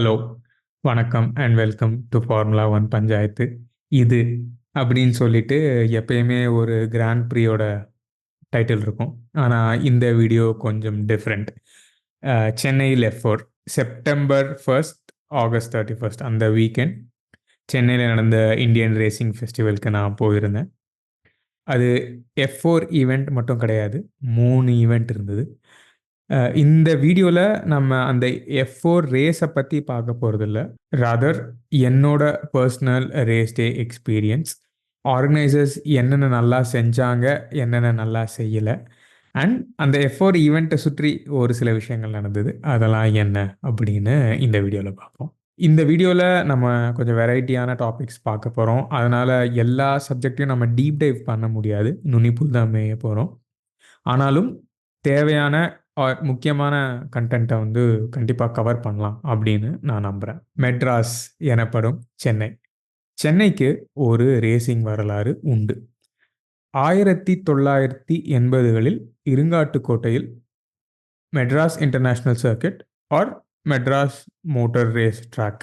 Hello, வணக்கம் and welcome to formula one panchayat. இது அப்படின்னு சொல்லிட்டு எப்பயுமே ஒரு கிராண்ட் ப்ரீயோட டைட்டில் இருக்கும். ஆனால் இந்த வீடியோ கொஞ்சம் டிஃப்ரெண்ட். சென்னையில் F4 September 1st August 31st அந்த வீக்கெண்ட் சென்னையில் நடந்த இந்தியன் ரேசிங் ஃபெஸ்டிவலுக்கு நான் போயிருந்தேன். அது F4 ஈவெண்ட் மட்டும் கிடையாது, 3 ஈவெண்ட் இருந்தது. இந்த வீடியோவில் நம்ம அந்த F4 ரேஸை பற்றி பார்க்க போகிறதில்ல, ராதர் என்னோட personal race day experience, organisers என்னென்ன நல்லா செஞ்சாங்க, என்னென்ன நல்லா செய்யலை, அண்ட் அந்த F4 ஈவெண்ட்டை சுற்றி ஒரு சில விஷயங்கள் நடந்தது, அதெல்லாம் என்ன அப்படின்னு இந்த வீடியோவில் பார்ப்போம். இந்த வீடியோவில் நம்ம கொஞ்சம் வெரைட்டியான டாபிக்ஸ் பார்க்க போகிறோம். அதனால் எல்லா சப்ஜெக்டையும் நம்ம டீப் டைவ் பண்ண முடியாது, நுனிப்புல் தான் மேய போகிறோம். ஆனாலும் தேவையான முக்கியமான கண்டென்ட்டை வந்து கண்டிப்பாக கவர் பண்ணலாம் அப்படின்னு நான் நம்புகிறேன். மெட்ராஸ் எனப்படும் சென்னை. சென்னைக்கு ஒரு ரேசிங் வரலாறு உண்டு. 1980களில் இருங்காட்டுக்கோட்டையில் Madras international circuit or Madras motor race track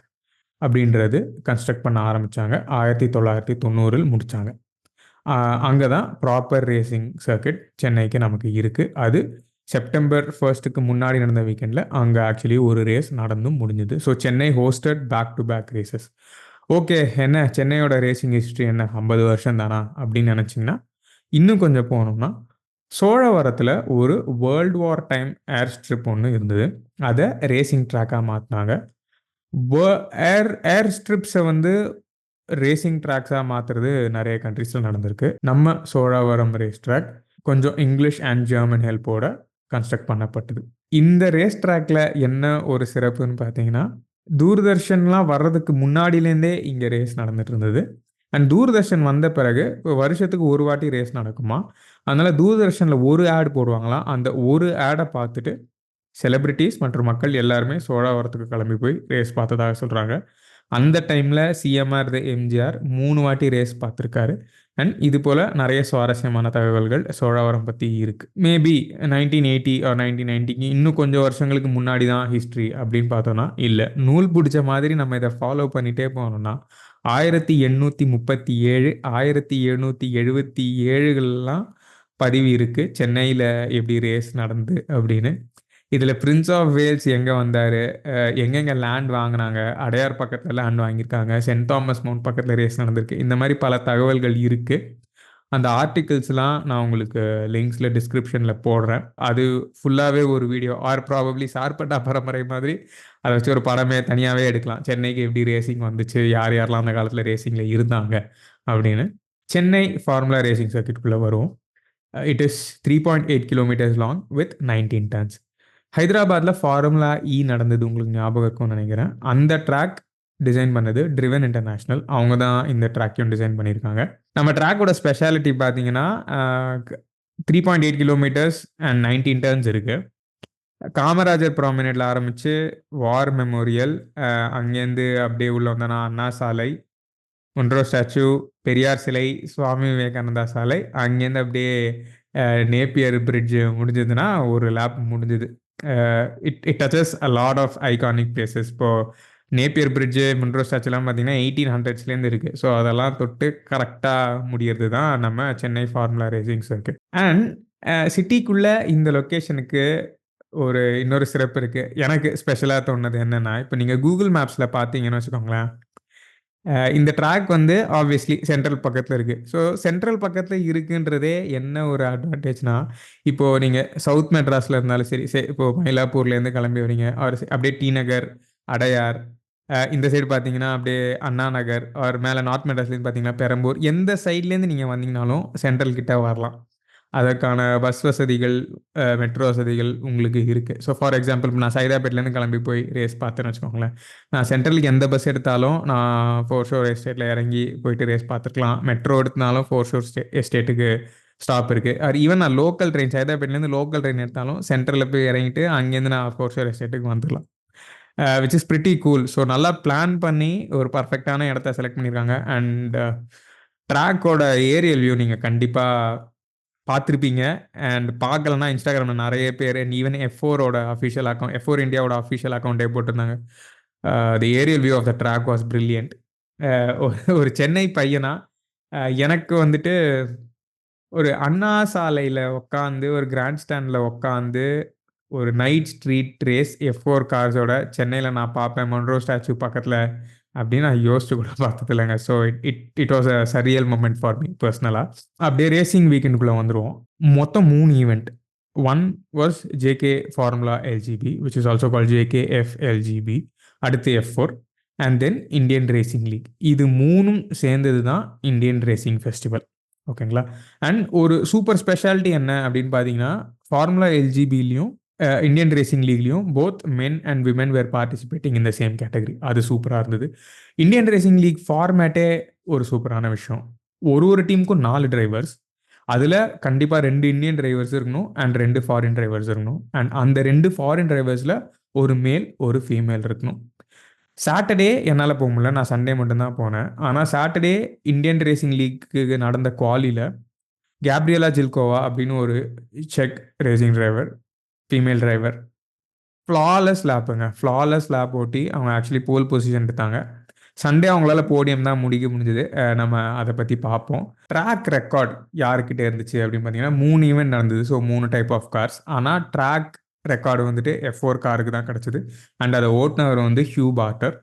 அப்படின்றது கன்ஸ்ட்ரக்ட் பண்ண ஆரம்பித்தாங்க. 1990 முடித்தாங்க. அங்கே தான் ப்ராப்பர் ரேசிங் சர்க்கிட் சென்னைக்கு நமக்கு இருக்குது. அது செப்டம்பர் 1st முன்னாடி நடந்த வீக்கெண்டில் அங்கே ஆக்சுவலி ஒரு ரேஸ் நடந்தும் முடிஞ்சுது. So Chennai hosted back to back races. Okay, என்ன சென்னையோட ரேசிங் ஹிஸ்ட்ரி என்ன 50 வருஷம் தானா அப்படின்னு நினச்சிங்கன்னா, இன்னும் கொஞ்சம் போனோம்னா சோழவரத்தில் ஒரு வேர்ல்டு வார் டைம் ஏர் ஸ்ட்ரிப் ஒன்று இருந்தது. அதை ரேசிங் ட்ராக்காக மாற்றினாங்க. ஏர் ஸ்ட்ரிப்ஸை வந்து ரேசிங் ட்ராக்ஸாக மாற்றுறது நிறைய கண்ட்ரீஸில் நடந்திருக்கு. நம்ம சோழாவரம் ரேஸ் ட்ராக் கொஞ்சம் இங்கிலீஷ் அண்ட் ஜெர்மன் ஹெல்ப்போட கன்ஸ்ட்ரக்ட் பண்ணப்பட்டது. இந்த ரேஸ் ட்ராக்ல என்ன ஒரு சிறப்புன்னு பார்த்தீங்கன்னா, தூர்தர்ஷன்லாம் வர்றதுக்கு முன்னாடியிலேருந்தே இங்கே ரேஸ் நடந்துட்டு இருந்தது. அண்ட் தூர்தர்ஷன் வந்த பிறகு வருஷத்துக்கு ஒரு வாட்டி ரேஸ் நடக்குமா, அதனால தூர்தர்ஷனில் ஒரு ஆட் போடுவாங்களாம். அந்த ஒரு ஆடை பார்த்துட்டு செலிபிரிட்டிஸ் மற்றும் மக்கள் எல்லாருமே சோழாவரத்துக்கு கிளம்பி போய் ரேஸ் பார்த்ததாக சொல்கிறாங்க. அந்த டைமில் சிஎம்ஆர் எம்ஜிஆர் 3 வாட்டி ரேஸ் பார்த்துருக்காரு. அண்ட் இது போல் நிறைய சுவாரஸ்யமான தகவல்கள் சோழாவரம் பற்றி இருக்குது. மேபி 1980 ஆர் 1990 இன்னும் கொஞ்சம் வருஷங்களுக்கு முன்னாடி தான் ஹிஸ்ட்ரி அப்படின்னு பார்த்தோன்னா இல்லை. நூல் பிடிச்ச மாதிரி நம்ம இதை ஃபாலோ பண்ணிகிட்டே போனோம்னா 1837 1777 பதிவு இருக்குது சென்னையில் எப்படி ரேஸ் நடந்து அப்படின்னு. இதில் பிரின்ஸ் ஆஃப் வேல்ஸ் எங்கே வந்தார், எங்கெங்கே லேண்ட் வாங்கினாங்க, அடையார் பக்கத்தில் லேண்ட் வாங்கியிருக்காங்க, சென்ட் தாமஸ் மவுண்ட் பக்கத்தில் ரேஸ் நடந்திருக்கு, இந்த மாதிரி பல தகவல்கள் இருக்குது. அந்த ஆர்டிகிள்ஸ்லாம் நான் உங்களுக்கு லிங்க்ஸில் டிஸ்கிரிப்ஷனில் போடுறேன். அது ஃபுல்லாகவே ஒரு வீடியோ ஆர் ப்ராபப்ளி சார்பட்டா பரம்பரை மாதிரி அதை வச்சு ஒரு படமே தனியாகவே எடுக்கலாம். சென்னைக்கு எப்படி ரேசிங் வந்துச்சு, யார் யாரெல்லாம் அந்த காலத்தில் ரேசிங்கில் இருந்தாங்க அப்படின்னு. சென்னை ஃபார்முலா ரேசிங் சர்க்கிட்குள்ளே வருவோம். It is 3.8 kilometres long with 19 turns. ஹைதராபாத்தில் ஃபார்முலா நடந்தது, உங்களுக்கு ஞாபகம் இருக்கும்னு நினைக்கிறேன். அந்த ட்ராக் டிசைன் பண்ணது ட்ரிவன் இன்டர்நேஷ்னல். அவங்க தான் இந்த ட்ராக்கையும் டிசைன் பண்ணியிருக்காங்க. நம்ம ட்ராக்கோட ஸ்பெஷாலிட்டி பார்த்தீங்கன்னா 3.8 கிலோமீட்டர்ஸ் அண்ட் 19 டர்ன்ஸ் இருக்குது. காமராஜர் ப்ராமினேட்டில் ஆரம்பித்து வார் மெமோரியல், அங்கேருந்து அப்படியே உள்ள வந்தோன்னா அண்ணா சாலை, ஒன்றோ ஸ்டாச்சு, பெரியார் சிலை, சுவாமி விவேகானந்தா சாலை, அங்கேருந்து அப்படியே நேப்பியர் பிரிட்ஜ் முடிஞ்சதுன்னா ஒரு லேப் முடிஞ்சுது. It touches a lot of iconic places. இப்போது நேப்பியர் பிரிட்ஜு, முன்ரோ ஸ்டாச்சுலாம் பார்த்தீங்கன்னா 1800ஸ்லேருந்து இருக்குது. ஸோ அதெல்லாம் தொட்டு கரெக்டாக முடியறது தான் நம்ம Chennai formula racing circuit. And சிட்டிக்குள்ளே இந்த லொக்கேஷனுக்கு ஒரு இன்னொரு சிறப்பு இருக்குது. எனக்கு ஸ்பெஷலாக தோணுது என்னென்னா, இப்போ நீங்கள் கூகுள் மேப்ஸில் பார்த்தீங்கன்னு வச்சுக்கோங்களேன், இந்த ட்ராக் வந்து ஆப்வியஸ்லி சென்ட்ரல் பக்கத்தில் இருக்குது. ஸோ சென்ட்ரல் பக்கத்தில் இருக்குன்றதே என்ன ஒரு அட்வான்டேஜ்னா, இப்போது நீங்கள் சவுத் மெட்ராஸில் இருந்தாலும் சரி, இப்போது மயிலாப்பூர்லேருந்து கிளம்பி வரீங்க, ஆர் அப்படியே டி நகர், அடையார், இந்த சைடு பார்த்தீங்கன்னா அப்படியே அண்ணா நகர், ஆர் மேலே நார்த் மெட்ராஸ்லேருந்து பார்த்தீங்கன்னா பெரம்பூர், எந்த சைட்லேருந்து நீங்கள் வந்தீங்கனாலும் சென்ட்ரல் கிட்ட வரலாம். அதற்கான பஸ் வசதிகள், மெட்ரோ வசதிகள் உங்களுக்கு இருக்குது. ஸோ ஃபார் எக்ஸாம்பிள் நான் சைதாப்பேட்லேருந்து கிளம்பி போய் ரேஸ் பார்த்தேன்னு வச்சுக்கோங்களேன், நான் சென்ட்ரலுக்கு எந்த பஸ் எடுத்தாலும் நான் ஃபோர் ஷோர் எஸ்டேட்டில் இறங்கி போயிட்டு ரேஸ் பார்த்துக்கலாம். மெட்ரோ எடுத்தாலும் ஃபோர் ஷோர் எஸ்டேட்டுக்கு ஸ்டாப் இருக்குது. ஆர் ஈவன் நான் லோக்கல் ட்ரெயின், சைதாப்பேட்லேருந்து லோக்கல் ட்ரெயின் எடுத்தாலும் சென்ட்ரலில் போய் இறங்கிட்டு அங்கேருந்து நான் ஃபோர் ஷோர் எஸ்டேட்டுக்கு வந்துடலாம். Which is pretty cool. So நல்லா பிளான் பண்ணி ஒரு பர்ஃபெக்டான இடத்த செலக்ட் பண்ணியிருக்காங்க. அண்ட் ட்ராக்கோட ஏரியல் வியூ நீங்கள் கண்டிப்பாக பார்த்துருப்பீங்க. அண்ட் பார்க்கலன்னா இன்ஸ்டாகிராமில் நிறைய பேர், ஈவன் F4ஓட அஃபிஷியல் அக்கௌண்ட், F4 இந்தியாவோட அஃபிஷியல் அக்கௌண்ட்டே போட்டிருந்தாங்க. The aerial view of the track was brilliant. ஒரு சென்னை பையனா எனக்கு வந்துட்டு ஒரு அண்ணா சாலையில உட்காந்து ஒரு கிராண்ட் ஸ்டாண்ட்ல உட்காந்து ஒரு நைட் ஸ்ட்ரீட் ரேஸ் F4 கார்ஸோட சென்னையில நான் பார்ப்பேன் மொன்ரோ ஸ்டாச்சு பக்கத்துல அப்படின்னு நான் யோசிச்சு கூட பார்த்தது இல்லைங்க. So it it it was a surreal moment for me பர்சனலா. அப்படியே ரேசிங் வீக்கெண்டுக்குள்ள வந்துருவோம். மொத்தம் 3 event. One was JK formula LGB which is also call JKF LGB. அடுத்து F4 and then Indian racing league. இது மூணும் சேர்ந்தது தான் இந்தியன் ரேசிங் ஃபெஸ்டிவல். ஓகேங்களா. அண்ட் ஒரு சூப்பர் ஸ்பெஷாலிட்டி என்ன அப்படின்னு பார்த்தீங்கன்னா ஃபார்முலா எல்ஜிபிலையும் இந்தியன் ரேசிங் லீக்லையும் both men and women were participating இந்த சேம் கேட்டகரி. அது சூப்பராக இருந்தது. இந்தியன் ரேசிங் லீக் ஃபார்மேட்டே ஒரு சூப்பரான விஷயம். ஒரு டீமுக்கும் 4 டிரைவர்ஸ். அதில் கண்டிப்பாக 2 இந்தியன் டிரைவர்ஸ் இருக்கணும் அண்ட் 2 ஃபாரின் டிரைவர்ஸ் இருக்கணும். அண்ட் அந்த 2 ஃபாரின் டிரைவர்ஸில் ஒரு மேல் ஒரு ஃபீமேல் இருக்கணும். சாட்டர்டே என்னால் போக முடியல, நான் சண்டே மட்டும்தான் போனேன். ஆனால் சாட்டர்டே இந்தியன் ரேசிங் லீக்கு நடந்த குவாலியில் கேப்ரியலா ஜில்கோவா அப்படின்னு ஒரு செக் racing driver, female driver, flawless lap ஓட்டி அவங்க ஆக்சுவலி போல் பொசிஷன் எடுத்தாங்க. சண்டே அவங்களால போடியம் தான் முடிக்க முடிஞ்சது. நம்ம அதை பற்றி பார்ப்போம். ட்ராக் ரெக்கார்ட் யாருக்கிட்ட இருந்துச்சு அப்படின்னு பார்த்தீங்கன்னா 3 ஈவெண்ட் நடந்தது. So 3 type of cars. ஆனால் ட்ராக் ரெக்கார்டு வந்துட்டு F4 காருக்கு தான் கிடச்சிது. அண்ட் அதை ஓட்டுனவர் வந்து ஹியூ பார்ட்டர்.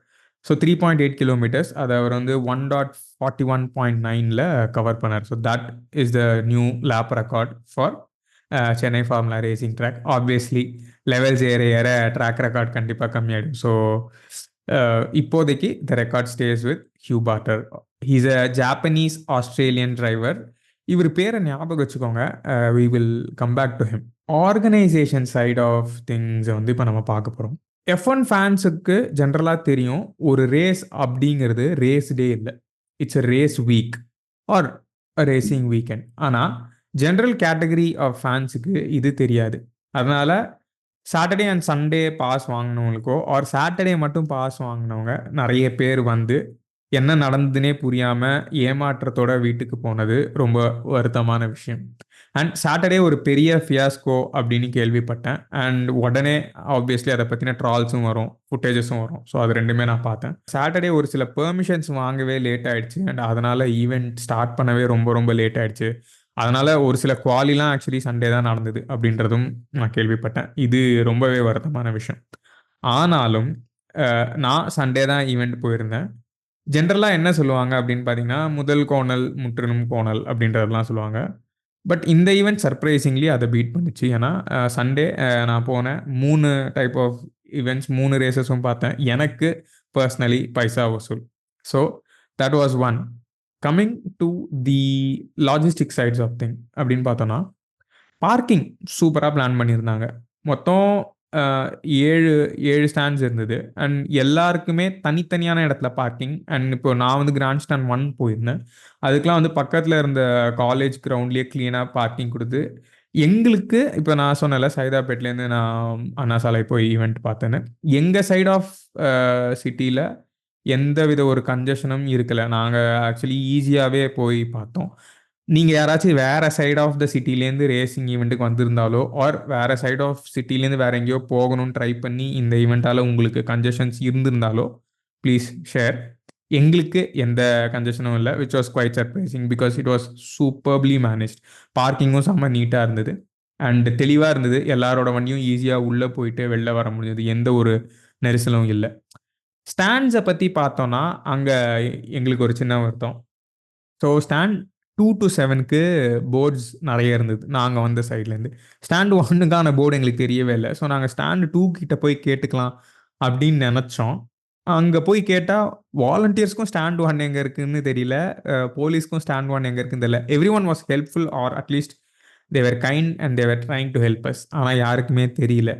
ஸோ 3.8 கிலோமீட்டர்ஸ் அதை அவர் வந்து 1.41.9ல கவர் பண்ணார். So that is the new lap record for Chennai formula racing track. Obviously levels ஏற ட்ராக் ரெக்கார்ட் கண்டிப்பாக கம்மியாயிடும். ஸோ இப்போதைக்கு the record stays with Hugh Barter. He's a Japanese Australian driver. இவர் பேரை ஞாபகம் வச்சுக்கோங்க. We will come back to him. Organisation side of திங்ஸை வந்து இப்போ நம்ம பார்க்க போகிறோம். F1 ஃபேன்ஸுக்கு ஜென்ரலாக தெரியும், ஒரு ரேஸ் அப்படிங்கிறது ரேஸ் டே இல்லை, it's a race week or a racing weekend. ஆனால் ஜென்ரல் கேட்டகரி ஆஃப் ஃபேன்ஸுக்கு இது தெரியாது. அதனால சாட்டர்டே அண்ட் சண்டே பாஸ் வாங்கினவங்களுக்கோ ஆர் சாட்டர்டே மட்டும் பாஸ் வாங்கினவங்க நிறைய பேர் வந்து என்ன நடந்ததுன்னே புரியாமல் ஏமாற்றத்தோட வீட்டுக்கு போனது ரொம்ப வருத்தமான விஷயம். அண்ட் சாட்டர்டே ஒரு பெரிய ஃபியாஸ்கோ அப்படின்னு கேள்விப்பட்டேன். அண்ட் உடனே ஆப்வியஸ்லி அதை பற்றின ட்ரால்ஸும் வரும், ஃபுட்டேஜஸும் வரும். ஸோ அது ரெண்டுமே நான் பார்த்தேன். சாட்டர்டே ஒரு சில பெர்மிஷன்ஸ் வாங்கவே லேட் ஆயிடுச்சு. அண்ட் அதனால் ஈவெண்ட் ஸ்டார்ட் பண்ணவே ரொம்ப ரொம்ப லேட் ஆயிடுச்சு. அதனால் ஒரு சில குவாலிலாம் ஆக்சுவலி சண்டே தான் நடந்தது அப்படின்றதும் நான் கேள்விப்பட்டேன். இது ரொம்பவே வருத்தமான விஷயம். ஆனாலும் நான் சண்டே தான் ஈவெண்ட் போயிருந்தேன். ஜென்ரலாக என்ன சொல்லுவாங்க அப்படின்னு பார்த்தீங்கன்னா முதல் கோணல் முற்றிலும் கோணல் அப்படின்றதெல்லாம் சொல்லுவாங்க. பட் இந்த ஈவெண்ட் சர்ப்ரைசிங்லி அதை பீட் பண்ணிச்சு. ஏன்னா சண்டே நான் போனேன், 3 டைப் ஆஃப் ஈவெண்ட்ஸ் 3 ரேசஸும் பார்த்தேன். எனக்கு பர்சனலி பைசா வசூல். So that was one. Coming to the logistic sides of thing அப்படின்னு பார்த்தோன்னா பார்க்கிங் சூப்பராக பிளான் பண்ணியிருந்தாங்க. மொத்தம் 7 ஸ்டாண்ட்ஸ் இருந்தது. அண்ட் எல்லாருக்குமே தனித்தனியான இடத்துல பார்க்கிங். அண்ட் இப்போ நான் வந்து கிராண்ட் ஸ்டாண்ட் 1 போயிருந்தேன். அதுக்கெலாம் வந்து பக்கத்தில் இருந்த காலேஜ் கிரவுண்ட்லேயே க்ளீனாக பார்க்கிங் கொடுத்து எங்களுக்கு இப்போ நான் சொன்னல சைதாப்பேட்லேருந்து நான் அண்ணா சாலை போய் ஈவெண்ட் பார்த்தேன்னு, எங்கள் சைட் ஆஃப் சிட்டியில் எந்த வித ஒரு கன்ஜஷனும் இருக்கலை. நாங்கள் ஆக்சுவலி ஈஸியாகவே போய் பார்த்தோம். நீங்கள் யாராச்சும் வேறு சைட் ஆஃப் த சிட்டிலேருந்து ரேசிங் ஈவெண்ட்டுக்கு வந்திருந்தாலோ ஆர் வேறு சைட் ஆஃப் சிட்டிலேருந்து வேறு எங்கேயோ போகணும்னு ட்ரை பண்ணி இந்த ஈவெண்ட்டால் உங்களுக்கு கன்ஜஷன்ஸ் இருந்திருந்தாலோ ப்ளீஸ் ஷேர். எங்களுக்கு எந்த கன்ஜஷனும் இல்லை, which was quite surprising because it was superbly managed. பார்க்கிங்கும் செம்ம நீட்டாக இருந்தது அண்ட் தெளிவாக இருந்தது. எல்லாரோட வண்டியும் ஈஸியாக உள்ளே போயிட்டு வெளில வர முடிஞ்சது, எந்த ஒரு நெரிசலும் இல்லை. ஸ்டாண்ட்ஸை பற்றி பார்த்தோன்னா அங்கே எங்களுக்கு ஒரு சின்ன வருத்தம். ஸோ ஸ்டாண்ட் 2 to 7க்கு போர்ட்ஸ் நிறைய இருந்தது நாங்கள் வந்த சைட்லேருந்து. ஸ்டாண்டு 1க்கான போர்டு எங்களுக்கு தெரியவே இல்லை. ஸோ நாங்கள் ஸ்டாண்டு 2 கிட்ட போய் கேட்டுக்கலாம் அப்படின்னு நினச்சோம். அங்கே போய் கேட்டால் வாலண்டியர்ஸ்க்கும் ஸ்டாண்ட் 1 எங்கே இருக்குதுன்னு தெரியல, போலீஸ்க்கும் ஸ்டாண்ட் 1 எங்கே இருக்குன்னு தெரியல. Everyone was helpful or at least they were kind and they were trying to help us. ஆனால் யாருக்குமே தெரியல,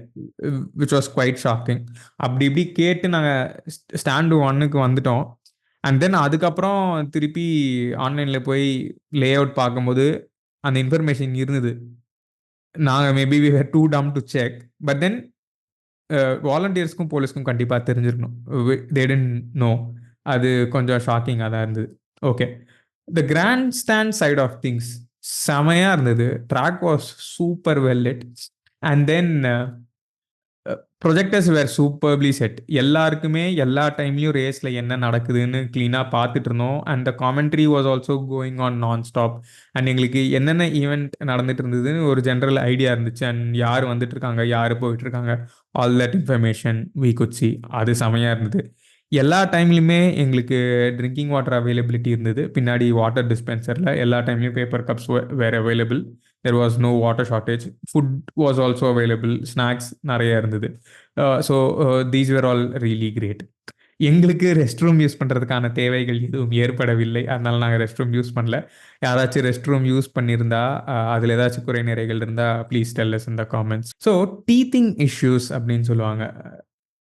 விச் வாஸ் குவைட் ஷாக்கிங். அப்படி இப்படி கேட்டு நாங்கள் ஸ்டாண்டு 1க்கு வந்துட்டோம். அண்ட் தென் அதுக்கப்புறம் திருப்பி ஆன்லைனில் போய் லே அவுட் பார்க்கும்போது அந்த இன்ஃபர்மேஷன் இருந்தது. நாங்கள் maybe we were too dumb to check. But then வாலண்டியர்ஸ்க்கும் போலீஸ்க்கும் கண்டிப்பாக தெரிஞ்சிருக்கணும். They didn't know. அது கொஞ்சம் ஷாக்கிங்காக தான் இருந்தது. Okay, the grand stand side of things செமையாக இருந்தது. Track was super well lit. And then projectors were superbly set. எல்லாருக்குமே எல்லா டைம்லயும் ரேஸ்ல என்ன நடக்குதுன்னு கிளீனா பார்த்துட்டு இருந்தோம். And the commentary was also going on non stop. And எங்களுக்கு என்னென்ன ஈவெண்ட் நடந்துட்டு இருந்ததுன்னு ஒரு ஜென்ரல் ஐடியா இருந்துச்சு. அண்ட் யார் வந்துட்டு இருக்காங்க, யார் போயிட்டு இருக்காங்க, all that information we could see. அது செமையா இருந்தது. எல்லா டைம்லையுமே எங்களுக்கு ட்ரிங்கிங் வாட்டர் அவைலபிலிட்டி இருந்தது. பின்னாடி வாட்டர் டிஸ்பென்சரில் எல்லா டைம்லையும் paper cups were available. There was no water shortage. Food was also available. Snacks நிறைய இருந்தது. So these were all really great. எங்களுக்கு ரெஸ்ட் ரூம் யூஸ் பண்ணுறதுக்கான தேவைகள் எதுவும் ஏற்படவில்லை. அதனால நாங்கள் ரெஸ்ட் ரூம் யூஸ் பண்ணல. யாராச்சும் ரெஸ்ட் ரூம் யூஸ் பண்ணியிருந்தா அதில் ஏதாச்சும் குறை நிறைகள் இருந்தால் please tell us in the comments. So teething issues அப்படின்னு சொல்லுவாங்க.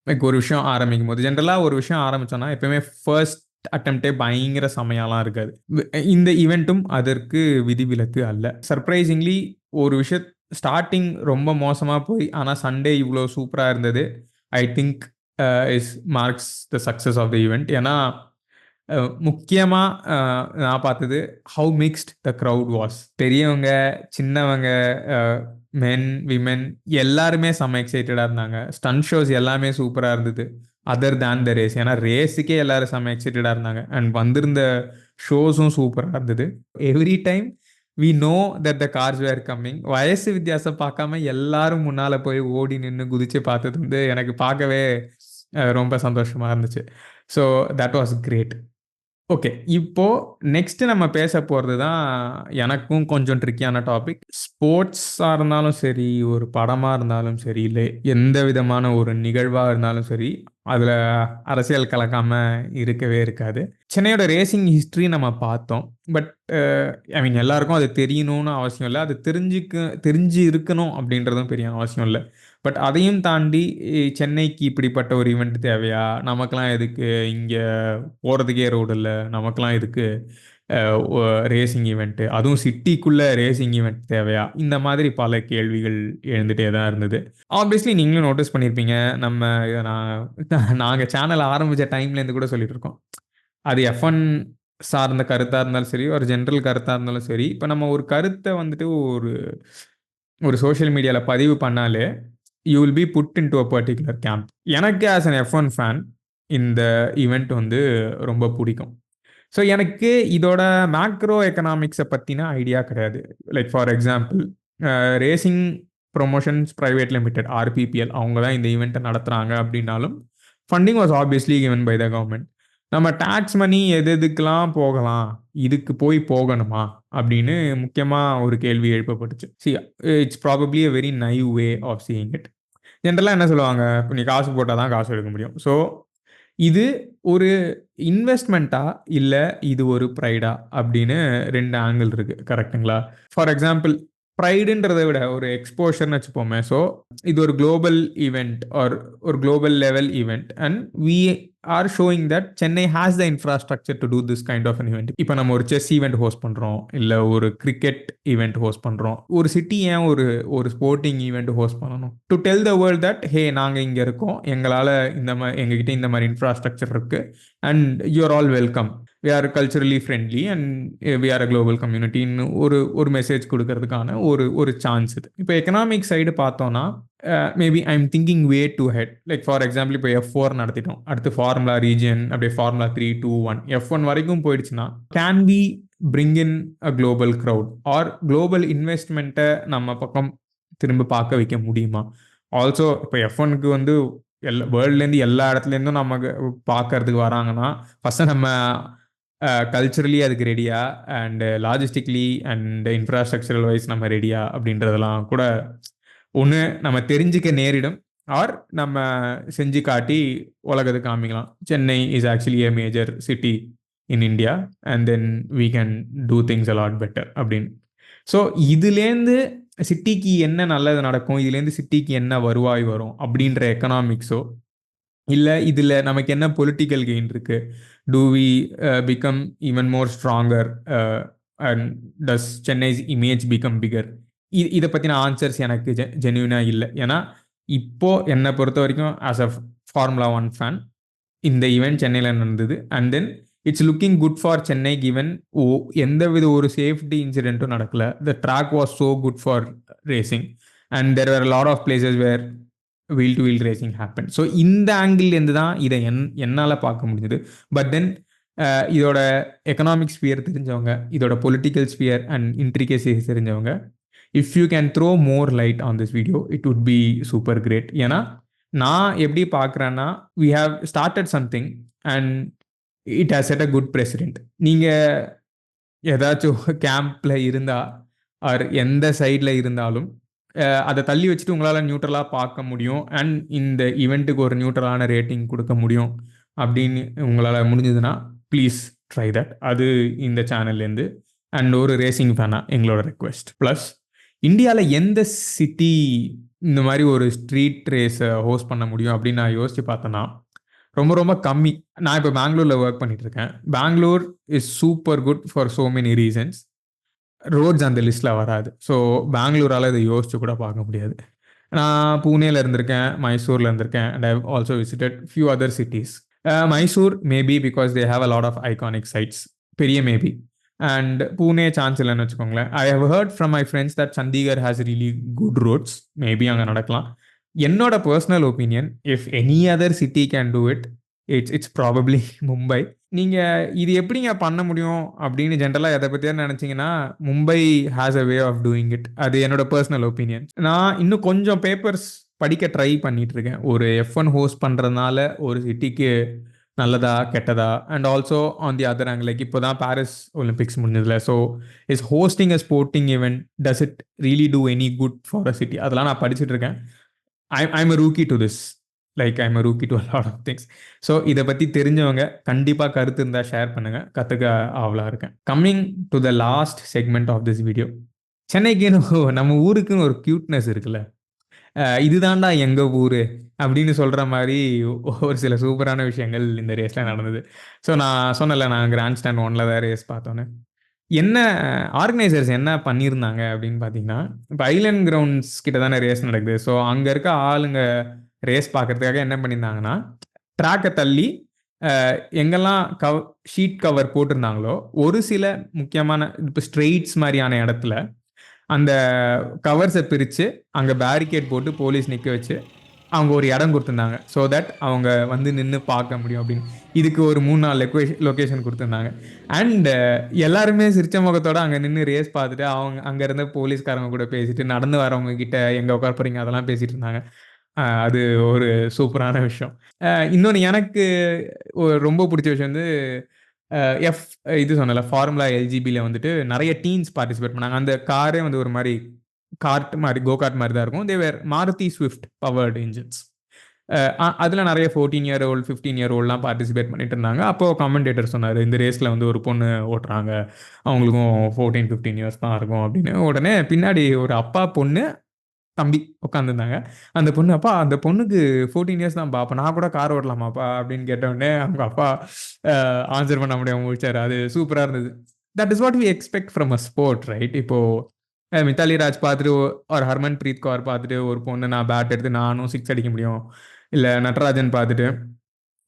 லைக் ஒரு விஷயம் ஆரம்பிக்கும் போது ஜென்ரலாக ஒரு விஷயம் ஆரம்பிச்சோன்னா எப்பயுமே ஃபர்ஸ்ட் அட்டம்ப்டே பயங்கர செமையாலாம் இருக்காது. இந்த ஈவெண்ட்டும் அதற்கு விதிவிலக்கு அல்ல. சர்ப்ரைசிங்லி ஒரு விஷயம் ஸ்டார்டிங் ரொம்ப மோசமாக போய் ஆனால் சண்டே இவ்வளோ சூப்பராக இருந்தது. I think is marks the success of the event. ஏன்னா முக்கியமாக நான் பார்த்தது how mixed the crowd was. பெரியவங்க, சின்னவங்க, மென், விமென் எல்லாருமே செம்ம எக்ஸைட்டடாக இருந்தாங்க. ஸ்டன் ஷோஸ் எல்லாமே சூப்பராக இருந்தது அதர் தேன் த ரேஸ். ஏன்னா ரேஸுக்கே எல்லாரும் செம்ம எக்ஸைட்டடாக இருந்தாங்க. அண்ட் வந்திருந்த ஷோஸும் சூப்பராக இருந்தது. Every time we know that the cars were coming. வயசு வித்தியாசம் பார்க்காம எல்லாரும் முன்னால் போய் ஓடி நின்று குதிச்சு பார்த்தது வந்து எனக்கு பார்க்கவே ரொம்ப சந்தோஷமாக இருந்துச்சு. So that was great. Okay, இப்போ நெக்ஸ்ட் நம்ம பேச போகிறது தான் எனக்கும் கொஞ்சம் ட்ரிக்கியான டாபிக். ஸ்போர்ட்ஸாக இருந்தாலும் சரி, ஒரு படமாக இருந்தாலும் சரி, இல்லை எந்த விதமான ஒரு நிகழ்வாக இருந்தாலும் சரி, அதில் அரசியல் கலக்காமல் இருக்கவே இருக்காது. சென்னையோட ரேசிங் ஹிஸ்ட்ரி நம்ம பார்த்தோம். பட் ஐ மீன் எல்லாருக்கும் அது தெரியணும்னு அவசியம் இல்லை. அது தெரிஞ்சு இருக்கணும் அப்படின்றதும் பெரிய அவசியம் இல்லை. பட் அதையும் தாண்டி சென்னைக்கு இப்படிப்பட்ட ஒரு ஈவெண்ட் தேவையா, நமக்கெல்லாம் எதுக்கு இங்கே போகிறதுக்கே ரோடு இல்லை, நமக்கெல்லாம் எதுக்கு ரேசிங் ஈவெண்ட்டு, அதுவும் சிட்டிக்குள்ளே ரேசிங் ஈவெண்ட் தேவையா, இந்த மாதிரி பல கேள்விகள் எழுந்துகிட்டே தான் இருந்தது. ஆப்வியஸ்லி நீங்களும் நோட்டீஸ் பண்ணியிருப்பீங்க. நாங்கள் சேனல் ஆரம்பித்த டைம்லேருந்து கூட சொல்லிட்டு இருக்கோம். அது F1 சார்ந்த கருத்தாக இருந்தாலும் சரி, ஒரு ஜென்ரல் கருத்தாக இருந்தாலும் சரி, இப்போ நம்ம ஒரு கருத்தை வந்துட்டு ஒரு சோஷியல் மீடியாவில் பதிவு பண்ணாலே you will be put into a particular camp. எனக்கு ஆஸ் அன் F1 ஃபேன் இந்த ஈவெண்ட் வந்து ரொம்ப பிடிக்கும். ஸோ எனக்கு இதோட மேக்ரோ எக்கனாமிக்ஸை பற்றின ஐடியா கிடையாது. Like for example racing promotions private limited RPPL அவங்க தான் இந்த ஈவெண்ட்டை நடத்துகிறாங்க அப்படின்னாலும் funding was obviously given by the government. நம்ம டேக்ஸ் மணி எதுக்கெல்லாம் போகலாம், இதுக்கு போகணுமா அப்படின்னு முக்கியமாக ஒரு கேள்வி எழுப்பப்பட்டுச்சு. It's probably a very naive way of seeing it. ஜென்ரலாக என்ன சொல்லுவாங்க, நீ காசு போட்டால் தான் காசு எடுக்க முடியும். ஸோ இது ஒரு இன்வெஸ்ட்மெண்ட்டா இல்லை இது ஒரு ப்ரைடா அப்படின்னு ரெண்டு ஆங்கிள் இருக்குது. கரெக்டுங்களா? ஃபார் எக்ஸாம்பிள் ப்ரைடுன்றதை விட ஒரு எக்ஸ்போஷர்னு வச்சுப்போமே. ஸோ இது ஒரு குளோபல் ஈவெண்ட் ஆர் ஒரு global level event and we are showing that Chennai has the infrastructure to do this kind of an event. இப்போ நம்ம ஒரு செஸ் ஈவெண்ட் ஹோஸ்ட் பண்ணுறோம், இல்லை ஒரு கிரிக்கெட் ஈவெண்ட் ஹோஸ்ட் பண்ணுறோம். ஒரு சிட்டி ஏன் ஒரு ஸ்போர்ட்டிங் ஈவெண்ட் ஹோஸ்ட் பண்ணணும்? To tell the world that hey நாங்கள் இங்கே இருக்கோம், எங்களால் எங்ககிட்ட இந்த மாதிரி இன்ஃப்ராஸ்ட்ரக்சர் இருக்குது and you are all welcome, we are culturally friendly and we are a global கம்யூனிட்டின்னு ஒரு மெசேஜ் கொடுக்கறதுக்கான ஒரு சான்ஸ் இது. இப்போ எக்கனாமிக் சைடு பார்த்தோன்னா maybe I am thinking way to head. Like for example இப்போ F4 நடத்திட்டோம், அடுத்து ஃபார்முலா ரீஜன், அப்படியே ஃபார்முலா 3, 2, 1, F1 வரைக்கும் போயிடுச்சுன்னா can we bring in a global crowd or global இன்வெஸ்ட்மெண்ட்டை நம்ம பக்கம் திரும்ப பார்க்க வைக்க முடியுமா? ஆல்சோ இப்போ F1க்கு வந்து வேர்ல்ட்லேருந்து எல்லா இடத்துலேருந்தும் நமக்கு பார்க்கறதுக்கு வராங்கன்னா ஃபஸ்ட்டு நம்ம கல்ச்சுரலி அதுக்கு ரெடியா அண்ட் லாஜிஸ்டிக்லி அண்ட் இன்ஃப்ராஸ்ட்ரக்சரல் வைஸ் நம்ம ரெடியா அப்படின்றதெல்லாம் கூட ஒன்று நம்ம தெரிஞ்சுக்க நேரிடும் ஆர் நம்ம செஞ்சு காட்டி உலகத்துக்கு காமிக்கலாம். Chennai is actually a major city in India and then we can do things a lot better அப்படின்னு. ஸோ இதுலேருந்து சிட்டிக்கு என்ன நல்லது நடக்கும், இதுலேருந்து சிட்டிக்கு என்ன வருவாய் வரும் அப்படின்ற எக்கனாமிக்ஸோ இல்லை இதில் நமக்கு என்ன பொலிட்டிக்கல் கெயின் இருக்கு, do we become even more stronger and does Chennai's image become bigger, இதை பற்றின ஆன்சர்ஸ் எனக்கு ஜென்யூனாக இல்லை. ஏன்னா இப்போது என்னை பொறுத்த வரைக்கும் ஆஸ் அ ஃபார்முலா 1 ஃபேன் இந்த ஈவெண்ட் சென்னையில் நடந்தது and then it's looking good for Chennai given எந்த வித ஒரு சேஃப்டி இன்சிடென்ட்டும் நடக்கல. The track was so good for racing and there were lot of places where wheel to wheel racing happen. So இந்த ஆங்கிள்லேருந்து தான் இதை என்னால் பார்க்க முடிஞ்சது. பட் தென் இதோட எக்கனாமிக் ஸ்பியர் தெரிஞ்சவங்க, இதோட பொலிட்டிக்கல் ஸ்பியர் அண்ட் இன்ட்ரிகேசிஸ் தெரிஞ்சவங்க, if you can throw more light on this video it would be super great. ஏன்னா நான் எப்படி பார்க்குறேன்னா, we have started something and it has set a good precedent. நீங்கள் ஏதாச்சும் கேம்பில் இருந்தால் ஆர் எந்த சைடில் இருந்தாலும் அதை தள்ளி வச்சுட்டு உங்களால் நியூட்ரலாக பார்க்க முடியும் அண்ட் இந்த ஈவெண்ட்டுக்கு ஒரு நியூட்ரலான ரேட்டிங் கொடுக்க முடியும் அப்படின்னு உங்களால் முடிஞ்சதுன்னா ப்ளீஸ் ட்ரை தட். அது இந்த சேனல்லேருந்து அண்ட் ஒரு ரேசிங் ஃபேனாக எங்களோட ரெக்வெஸ்ட். ப்ளஸ் இந்தியாவில் எந்த சிட்டி இந்த மாதிரி ஒரு ஸ்ட்ரீட் ரேஸை ஹோஸ்ட் பண்ண முடியும் அப்படின்னு நான் யோசிச்சு பார்த்தேன்னா ரொம்ப ரொம்ப கம்மி. நான் இப்போ பெங்களூரில் ஒர்க் பண்ணிட்டு இருக்கேன். Bangalore is super good for so many reasons. Roads அந்த லிஸ்ட்டில் வராது. ஸோ பெங்களூரால் இதை யோசிச்சு கூட பார்க்க முடியாது. நான் பூனேல இருந்திருக்கேன், மைசூரில் இருந்திருக்கேன் and I also visited few other cities. Mysore maybe because they have a lot of iconic sites, பெரிய மேபி. அண்ட் பூனே சான்ஸ் இல்லைன்னு வச்சுக்கோங்களேன். I have heard from my friends that Chandigarh has really good roads, maybe அங்கே நடக்கலாம். என்னோட personal opinion, if any other city can do it, it's probably Mumbai. நீங்கள் இது எப்படிங்க பண்ண முடியும் அப்படின்னு ஜென்ரலாக எதை பற்றியா நினச்சிங்கன்னா, Mumbai has a way of doing it. அது என்னோட பர்சனல் ஒப்பீனியன். நான் இன்னும் கொஞ்சம் பேப்பர்ஸ் படிக்க ட்ரை பண்ணிட்டு இருக்கேன். ஒரு F1 ஹோஸ்ட் பண்ணுறதுனால ஒரு சிட்டிக்கு நல்லதா கெட்டதா, and also on the other angle, like இப்போ தான் பாரிஸ் ஒலிம்பிக்ஸ் முடிஞ்சதில்ல. So is hosting a sporting event, does it really do any good for a city? அதெல்லாம் நான் படிச்சுட்டு இருக்கேன். I'm a rookie to this, like I'm a rookie to a lot of things. So இதை பற்றி தெரிஞ்சவங்க கண்டிப்பாக கருத்து இருந்தால் ஷேர் பண்ணுங்கள், கற்றுக்க ஆவலாக இருக்கேன். Coming to the last segment of this video, சென்னைக்குன்னு நம்ம ஊருக்குன்னு ஒரு க்யூட்னஸ் இருக்குல்ல, இதுதான்டா எங்கள் ஊர் அப்படின்னு சொல்கிற மாதிரி ஒரு சில சூப்பரான விஷயங்கள் இந்த ரேஸில் நடந்தது. ஸோ நான் சொன்னல, நான் கிராண்ட் ஸ்டாண்ட் 1ல் தான் ரேஸ் பார்த்தோன்னே என்ன ஆர்கனைசர்ஸ் என்ன பண்ணியிருந்தாங்க அப்படின்னு பார்த்தீங்கன்னா, இப்போ ஐலண்ட் கிரவுண்ட்ஸ் கிட்ட தானே ரேஸ் நடக்குது. ஸோ அங்கே இருக்க ஆளுங்க ரேஸ் பார்க்கறதுக்காக என்ன பண்ணியிருந்தாங்கன்னா, ட்ராக்கை தள்ளி எங்கெல்லாம் ஷீட் கவர் போட்டிருந்தாங்களோ ஒரு சில முக்கியமான இப்போ ஸ்ட்ரெயிட்ஸ் மாதிரியான இடத்துல அந்த கவர்ஸை பிரித்து அங்கே பேரிகேட் போட்டு போலீஸ் நிற்க வச்சு அவங்க ஒரு இடம் கொடுத்துருந்தாங்க. ஸோ தட் அவங்க வந்து நின்று பார்க்க முடியும் அப்படின்னு. இதுக்கு ஒரு 3-4 லொக்கேஷன் கொடுத்துருந்தாங்க. அண்ட் எல்லாருமே சிரிச்ச முகத்தோட அங்கே நின்று ரேஸ் பார்த்துட்டு அவங்க அங்கே இருந்த போலீஸ்காரங்க கூட பேசிட்டு, நடந்து வரவங்க கிட்ட எங்கே உட்கார போறீங்க அதெல்லாம் பேசிட்டு இருந்தாங்க. அது ஒரு சூப்பரான விஷயம். இன்னொன்று எனக்கு ரொம்ப பிடிச்ச விஷயம் வந்து எஃப் இது சொன்னல, ஃபார்முலா எல்ஜிபியில் வந்துட்டு நிறைய டீம்ஸ் பார்ட்டிசிபேட் பண்ணாங்க. அந்த காரே வந்து ஒரு மாதிரி கார்ட் மாதிரி, கோ கார்ட் மாதிரி தான் இருக்கும். தேவர் மாருதி ஸ்விஃப்ட் பவர்டு இன்ஜின்ஸ். அதில் நிறைய 14 year old 15 year oldலாம் பார்ட்டிசிபேட் பண்ணிட்டு இருந்தாங்க. அப்போது கமெண்டேட்டர் சொன்னார், இந்த ரேஸில் வந்து ஒரு பொண்ணு ஓட்டுறாங்க, அவங்களுக்கும் 14-15 years தான் இருக்கும் அப்படின்னு. உடனே பின்னாடி ஒரு அப்பா பொண்ணு தம்பி உட்காந்துருந்தாங்க. அந்த பொண்ணு, அப்பா அந்த பொண்ணுக்கு 14 years தான்ப்பா, அப்போ நான் கூட கார் ஓட்டலாமாப்பா அப்படின்னு கேட்டவுடனே அவங்க அப்பா ஆன்சர் பண்ண முடியாமல் முடிச்சார். அது சூப்பராக இருந்தது. That is what we expect from a sport, right? இப்போது மித்தாலி ராஜ் பார்த்துட்டு ஒரு ஹர்மன் பிரீத் கௌர் பார்த்துட்டு ஒரு பொண்ணு நான் பேட் எடுத்து நானும் 6 அடிக்க முடியும், இல்லை நட்ராஜன் பார்த்துட்டு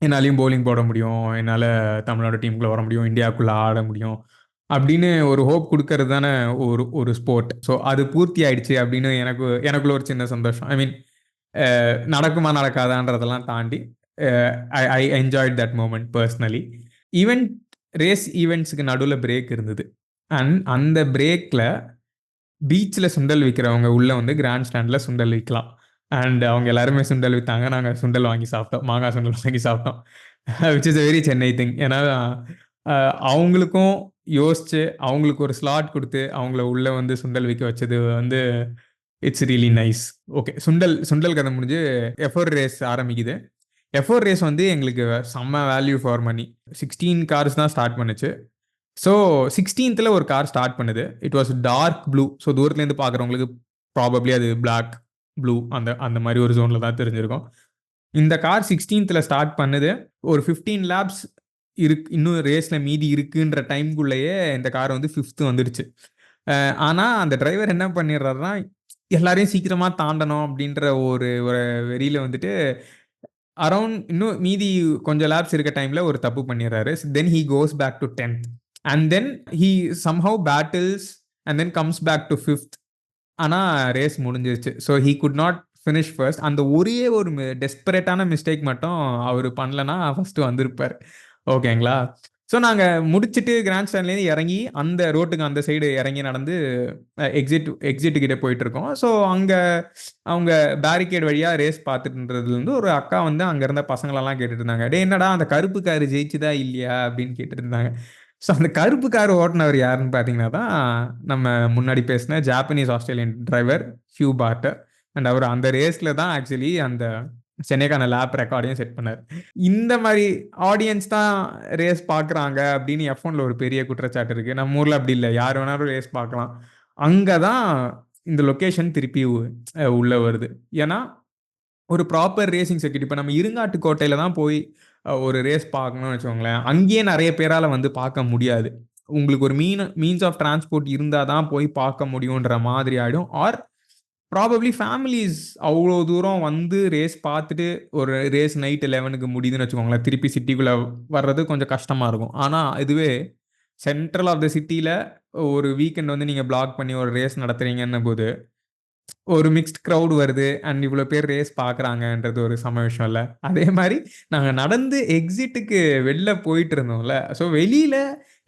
என்னாலையும் போலிங் போட முடியும், என்னால் தமிழ்நாடு டீமுக்குள்ளே வர முடியும், இந்தியாவுக்குள்ளே ஆட முடியும் அப்படின்னு ஒரு ஹோப் கொடுக்கறது தானே ஒரு ஸ்போர்ட். ஸோ அது பூர்த்தி ஆயிடுச்சு அப்படின்னு எனக்குள்ள ஒரு சின்ன சந்தோஷம். ஐ மீன் நடக்குமா நடக்காதான்றதெல்லாம் தாண்டி I enjoyed that moment personally. Race ஈவெண்ட்ஸுக்கு நடுவில் பிரேக் இருந்தது. அண்ட் அந்த பிரேக்கில் பீச்சில் சுண்டல் விற்கிறவங்க உள்ளே வந்து கிராண்ட் ஸ்டாண்டில் சுண்டல் விற்கலாம். அண்ட் அவங்க எல்லாருமே சுண்டல் விற்றாங்க. நாங்கள் சுண்டல் வாங்கி சாப்பிட்டோம், மாங்காய் சுண்டல் வாங்கி சாப்பிட்டோம். Which is a very Chennai thing. ஏன்னா அவங்களுக்கும் யோசிச்சு அவங்களுக்கு ஒரு ஸ்லாட் கொடுத்து அவங்கள உள்ளே வந்து சுண்டல் விற்க வச்சது வந்து இட்ஸ் ரியலி நைஸ். ஓகே, சுண்டல் கதை முடிஞ்சு F4 ரேஸ் ஆரம்பிக்குது. F4 ரேஸ் வந்து எங்களுக்கு செம்ம வேல்யூ ஃபார் மணி. 16 கார்ஸ் தான் ஸ்டார்ட் பண்ணுச்சு. ஸோ 16th ஒரு கார் ஸ்டார்ட் பண்ணுது. It was dark blue. So தூரத்துலேருந்து பார்க்குறவங்களுக்கு ப்ராபப்ளி அது பிளாக் ப்ளூ அந்த மாதிரி ஒரு ஜோனில் தான் தெரிஞ்சிருக்கும். இந்த கார் 16th ஸ்டார்ட் பண்ணுது. ஒரு 15 laps இன்னும் ரேஸில் மீதி இருக்குன்ற டைம்குள்ளேயே இந்த கார் வந்து 5th வந்துடுச்சு. ஆனால் அந்த டிரைவர் என்ன பண்ணிடுறாருன்னா, எல்லாரையும் சீக்கிரமாக தாண்டணும் அப்படின்ற ஒரு வெறியில் வந்துட்டு அரௌண்ட் இன்னும் மீதி கொஞ்சம் லேப்ஸ் இருக்க டைமில் ஒரு தப்பு பண்ணிடுறாரு. Then he goes back to 10th and then he somehow battles and then comes back to 5th. ஆனால் ரேஸ் முடிஞ்சிருச்சு. So he could not finish first. அந்த ஒரே ஒரு டெஸ்பரேட்டான மிஸ்டேக் மட்டும் அவர் பண்ணலன்னா ஃபர்ஸ்ட் வந்திருப்பார். ஓகேங்களா? ஸோ நாங்கள் முடிச்சுட்டு கிராண்ட் ஸ்டாண்ட்லேருந்து இறங்கி அந்த ரோட்டுக்கு அந்த சைடு இறங்கி நடந்து எக்ஸிட்டு கிட்ட போயிட்டு இருக்கோம். ஸோ அங்கே அவங்க பேரிகேட் வழியாக ரேஸ் பார்த்துட்டுன்றதுலேருந்து ஒரு அக்கா வந்து அங்கே இருந்த பசங்களெல்லாம் கேட்டுட்டு இருந்தாங்க, டே என்னடா அந்த கருப்பு காரு ஜெயிச்சுதா இல்லையா அப்படின்னு கேட்டுட்டு இருந்தாங்க. ஸோ அந்த கருப்பு கார் ஓட்டுனவர் யாருன்னு பார்த்தீங்கன்னா தான் நம்ம முன்னாடி பேசின Japanese Australian driver Hugh Barter. And அவர் அந்த ரேஸில் தான் ஆக்சுவலி அந்த சென்னைக்கான லேப் ரெக்கார்டையும் செட் பண்ணார். இந்த மாதிரி ஆடியன்ஸ் தான் ரேஸ் பார்க்குறாங்க அப்படின்னு F1ல ஒரு பெரிய குற்றச்சாட்டு இருக்குது. நம்ம ஊரில் அப்படி இல்லை, யார் வேணாலும் ரேஸ் பார்க்கலாம். அங்கே தான் இந்த லொக்கேஷன் திருப்பி உள்ள வருது. ஏன்னா ஒரு ப்ராப்பர் ரேசிங் சர்க்கியூட், இப்போ நம்ம இருங்காட்டுக்கோட்டையில் தான் போய் ஒரு ரேஸ் பார்க்கணும்னு வச்சுக்கோங்களேன், அங்கேயே நிறைய பேரால் வந்து பார்க்க முடியாது. உங்களுக்கு ஒரு மீன்ஸ் ஆஃப் டிரான்ஸ்போர்ட் இருந்தால் தான் போய் பார்க்க முடியுன்ற மாதிரி ஆகிடும். ஆர் ப்ராபப்ளி ஃபேமிலிஸ் அவ்வளோ தூரம் வந்து ரேஸ் பார்த்துட்டு ஒரு ரேஸ் நைட் 11க்கு முடியுதுன்னு வச்சுக்கோங்களேன், திருப்பி சிட்டிக்குள்ளே வர்றது கொஞ்சம் கஷ்டமாக இருக்கும். ஆனால் இதுவே சென்ட்ரல் ஆஃப் த சிட்டியில் ஒரு வீக்கெண்ட் வந்து நீங்கள் பிளாக் பண்ணி ஒரு ரேஸ் நடத்துறீங்கன்னும் போது ஒரு மிக்ஸ்ட் க்ரௌட் வருது அண்ட் இவ்வளோ பேர் ரேஸ் பார்க்குறாங்கன்றது ஒரு சம விஷயம் இல்லை. அதே மாதிரி நாங்கள் நடந்து எக்ஸிட்டுக்கு வெளில போயிட்டு இருந்தோம்ல, ஸோ வெளியில்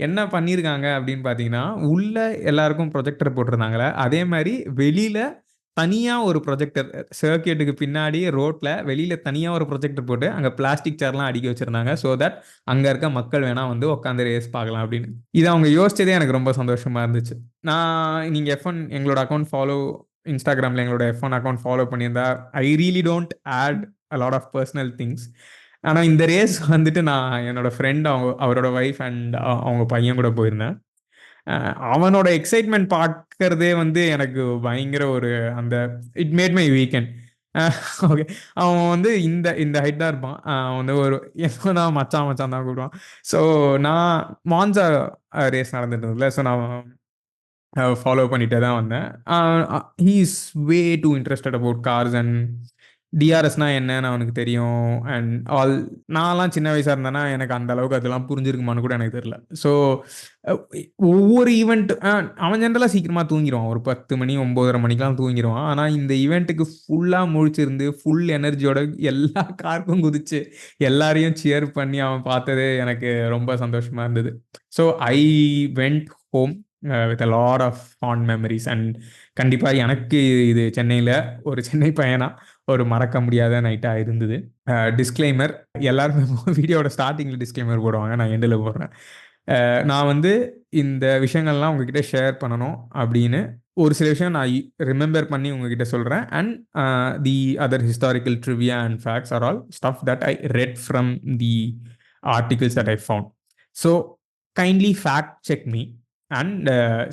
என்ன பண்ணியிருக்காங்க அப்படின்னு பார்த்தீங்கன்னா, உள்ள எல்லாருக்கும் ப்ரொஜெக்டர் போட்டிருந்தாங்களே, அதே மாதிரி வெளியில் தனியாக ஒரு ப்ரொஜெக்டர் சர்க்கியூட்டுக்கு பின்னாடி ரோட்டில் வெளியில் தனியாக ஒரு ப்ரொஜெக்டர் போட்டு அங்கே பிளாஸ்டிக் சேர்லாம் அடுக்கி வச்சுருந்தாங்க. ஸோ தட் அங்கே இருக்க மக்கள் வேணால் வந்து உட்காந்து ரேஸ் பார்க்கலாம் அப்படின்னு. இது அவங்க யோசிச்சதே எனக்கு ரொம்ப சந்தோஷமாக இருந்துச்சு. நீங்கள் F1 எங்களோட அக்கௌண்ட் ஃபாலோ இன்ஸ்டாகிராமில் எங்களோட F1 அக்கௌண்ட் ஃபாலோ பண்ணியிருந்தா, I really don't add a lot of personal things. ஆனால் இந்த ரேஸ் வந்துட்டு நான் என்னோட ஃப்ரெண்ட் அவரோட ஒய்ஃப் அண்ட் அவங்க பையன் கூட போயிருந்தேன். அவனோட எக்ஸைட்மெண்ட் பார்க்கறதே வந்து எனக்கு பயங்கர ஒரு அந்த it made my weekend. Okay, அவன் வந்து இந்த இந்த ஹைட் தான் இருப்பான். அவன் வந்து ஒரு எப்போனா மச்சான் மச்சான் தான் கூப்பிடுவான். ஸோ நான் மான்சா ரேஸ் நடந்துட்டு இருந்ததுல, ஸோ நான் ஃபாலோ பண்ணிட்டே தான் வந்தேன். He is way too interested about cars and டிஆர்எஸ்னா என்னன்னு அவனுக்கு தெரியும். அண்ட் நான்லாம் சின்ன வயசாக இருந்தேன்னா எனக்கு அந்த அளவுக்கு அதெல்லாம் புரிஞ்சிருக்குமான்னு கூட எனக்கு தெரியல. ஸோ ஒவ்வொரு ஈவெண்ட் அவன் ஜென்ரலாக சீக்கிரமாக தூங்கிடுவான், ஒரு 10 மணி 9:30 மணிக்கெலாம் தூங்கிடுவான். ஆனால் இந்த ஈவெண்ட்டுக்கு ஃபுல்லாக முழிச்சிருந்து ஃபுல் எனர்ஜியோட எல்லா காருக்கும் குதிச்சு எல்லாரையும் சியர் பண்ணி அவன் பார்த்தது எனக்கு ரொம்ப சந்தோஷமாக இருந்தது. So I went home with a lot of fond memories. And கண்டிப்பாக எனக்கு இது சென்னையில் ஒரு சென்னை பையனா ஒரு மறக்க முடியாத நைட்டாக இருந்தது. டிஸ்க்ளைமர், எல்லாருமே வீடியோட ஸ்டார்டிங்கில் டிஸ்க்ளைமர் போடுவாங்க, நான் எண்டில் போடுறேன். நான் வந்து இந்த விஷயங்கள்லாம் உங்ககிட்ட ஷேர் பண்ணணும் அப்படின்னு ஒரு சில விஷயம் நான் ரிமெம்பர் பண்ணி உங்ககிட்ட சொல்கிறேன். And the other historical trivia and facts are all stuff that I read from the articles that I found. So kindly fact check me. And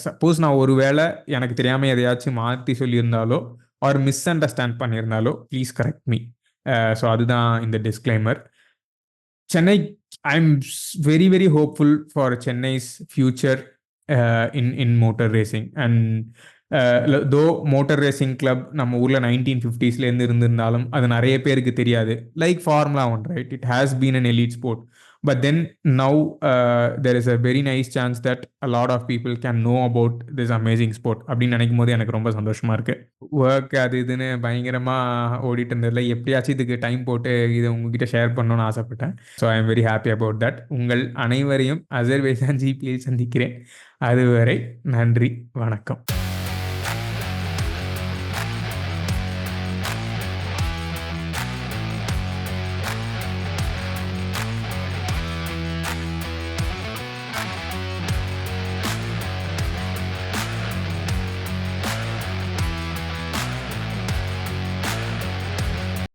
suppose நான் ஒரு வேளை எனக்கு தெரியாமல் எதையாச்சும் மாற்றி சொல்லியிருந்தாலோ ஆர் மிஸ் அண்டர்ஸ்டாண்ட் பண்ணியிருந்தாலோ ப்ளீஸ் கரெக்ட் மீ. ஸோ அதுதான் இந்த disclaimer. Chennai, I am very very hopeful for Chennai's future in motor racing. And though motor racing club நம்ம ஊரில் 1950ஸ்லேருந்து இருந்திருந்தாலும் அது நிறைய பேருக்கு தெரியாது. Like formula 1, right? It has been an elite sport. But then now there is a very nice chance that a lot of people can know about this amazing sport. அப்படின்னு நினைக்கும் போது எனக்கு ரொம்ப சந்தோஷமா இருக்கு. ஒர்க் அது இதுன்னு பயங்கரமாக ஓடிட்டு இருந்ததில்ல, எப்படியாச்சும் இதுக்கு டைம் போட்டு இதை உங்ககிட்ட ஷேர் பண்ணணும்னு ஆசைப்பட்டேன். So I am very happy about that. உங்கள் அனைவரையும் அசர்பைஜான் ஜிபியில் சந்திக்கிறேன். அதுவரை நன்றி, வணக்கம்.